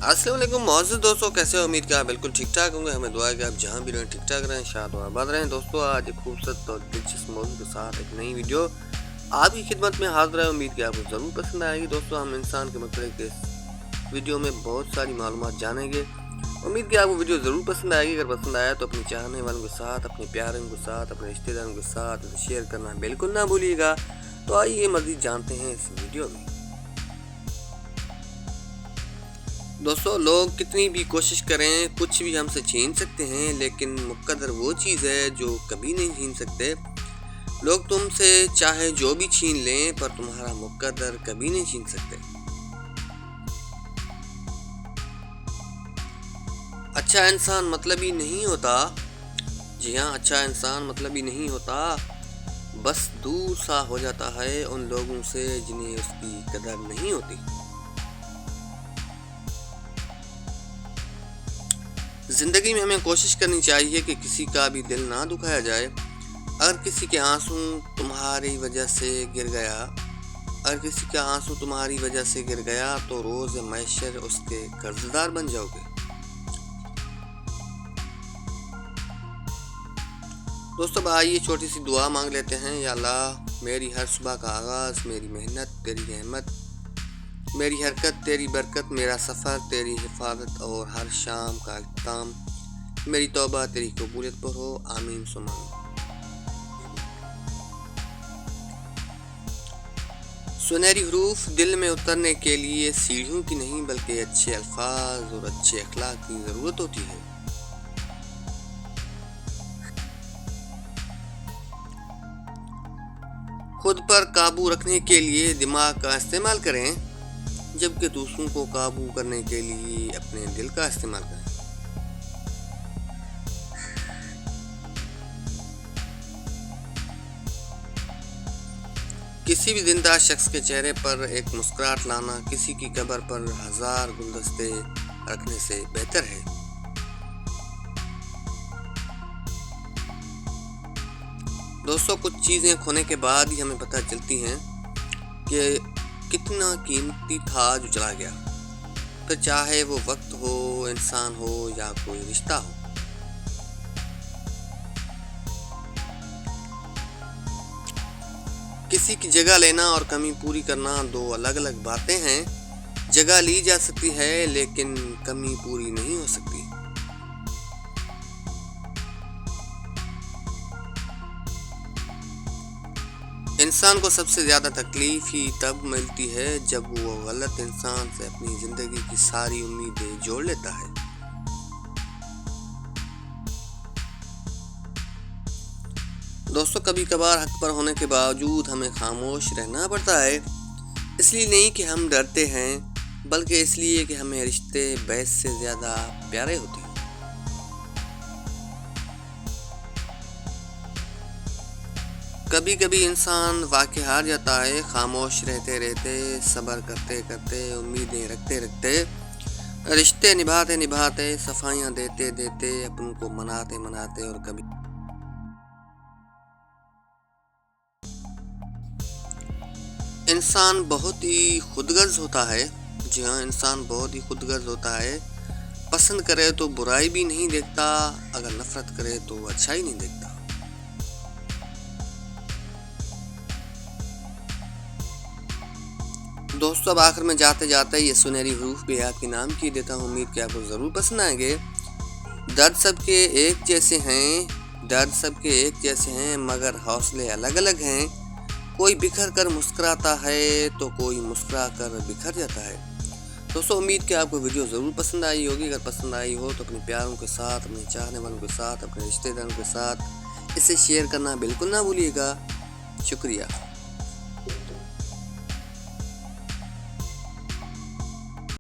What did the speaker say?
अस्सलाम वालेकुम मौजूद दोस्तों, कैसे हो? उम्मीद कि आप बिल्कुल ठीक ठाक होंगे। हमें दुआ है कि आप जहाँ भी रहें ठीक ठाक रहें, शाद और आबाद रहें। दोस्तों, आज एक खूबसूरत और दिलचस्प मौजूद के साथ एक नई वीडियो आपकी खिदमत में हाजिर है। उम्मीद कि आपको ज़रूर पसंद आएगी। दोस्तों, हम इंसान के मतलब इस वीडियो में बहुत सारी मालूमात जानेंगे। उम्मीद कि आपको वीडियो ज़रूर पसंद आएगी। अगर पसंद आया तो अपने चाहने वालों के साथ, अपने प्यारों के साथ, अपने रिश्तेदारों के साथ शेयर करना बिल्कुल ना भूलिएगा। तो आइए मज़ीद जानते हैं इस वीडियो में। दोस्तों, लोग कितनी भी कोशिश करें कुछ भी हमसे छीन सकते हैं, लेकिन मुक़द्दर वो चीज़ है जो कभी नहीं छीन सकते। लोग तुमसे चाहे जो भी छीन लें, पर तुम्हारा मुक़द्दर कभी नहीं छीन सकते। अच्छा इंसान मतलबी नहीं होता। जी हाँ, अच्छा इंसान मतलबी नहीं होता, बस दूर सा हो जाता है उन लोगों से जिन्हें उसकी कदर नहीं होती। ज़िंदगी में हमें कोशिश करनी चाहिए कि किसी का भी दिल ना दुखाया जाए। अगर किसी के आंसू तुम्हारी वजह से गिर गया अगर किसी का आंसू तुम्हारी वजह से गिर गया तो रोज़ महशर उसके कर्जदार बन जाओगे। दोस्तों, अब आइए छोटी सी दुआ मांग लेते हैं। या अल्लाह, मेरी हर सुबह का आगाज़ मेरी मेहनत तेरी रहमत, मेरी हरकत तेरी बरकत, मेरा सफ़र तेरी हिफाजत और हर शाम का इख्तिताम मेरी तौबा तेरी कबूलियत पर हो। आमीन सुमा आमीन। सुनहरी हरूफ दिल में उतरने के लिए सीढ़ियों की नहीं बल्कि अच्छे अल्फाज और अच्छे अखलाक की ज़रूरत होती है। खुद पर काबू रखने के लिए दिमाग का इस्तेमाल करें, जबकि दूसरों को काबू करने के लिए अपने दिल का इस्तेमाल करें। किसी भी जिंदा शख्स के चेहरे पर एक मुस्कुराहट लाना किसी की कब्र पर 1000 गुलदस्ते रखने से बेहतर है। दोस्तों, कुछ चीज़ें खोने के बाद ही हमें पता चलती हैं कि कितना कीमती था जो चला गया, फिर चाहे वो वक्त हो, इंसान हो या कोई रिश्ता हो। किसी की जगह लेना और कमी पूरी करना दो अलग अलग बातें हैं। जगह ली जा सकती है लेकिन कमी पूरी नहीं हो सकती। इंसान को सबसे ज़्यादा तकलीफ ही तब मिलती है जब वो गलत इंसान से अपनी ज़िंदगी की सारी उम्मीदें जोड़ लेता है। दोस्तों, कभी कभार हक पर होने के बावजूद हमें खामोश रहना पड़ता है। इसलिए नहीं कि हम डरते हैं, बल्कि इसलिए कि हमें रिश्ते बहस से ज़्यादा प्यारे होते हैं। कभी कभी इंसान वाकई हार जाता है। खामोश रहते रहते, सब्र करते करते, उम्मीदें रखते रखते, रिश्ते निभाते निभाते, सफाइयाँ देते देते, अपन को मनाते मनाते, और कभी इंसान बहुत ही खुदगर्ज होता है। जी हाँ, इंसान बहुत ही खुदगर्ज होता है। पसंद करे तो बुराई भी नहीं देखता, अगर नफरत करे तो अच्छाई नहीं देखता। दोस्तों, अब आखिर में जाते जाते ये सुनहरी हरूफ भी आपके नाम की देता हूँ। उम्मीद कि आपको ज़रूर पसंद आएंगे। दर्द सबके एक जैसे हैं दर्द सबके एक जैसे हैं, मगर हौसले अलग अलग हैं। कोई बिखर कर मुस्कुराता है तो कोई मुस्कुरा कर बिखर जाता है। दोस्तों, उम्मीद कि आपको वीडियो ज़रूर पसंद आई होगी। अगर पसंद आई हो तो अपने प्यारों के साथ, अपने चाहने वालों के साथ, अपने रिश्तेदारों के साथ इसे शेयर करना बिल्कुल ना भूलिएगा। शुक्रिया।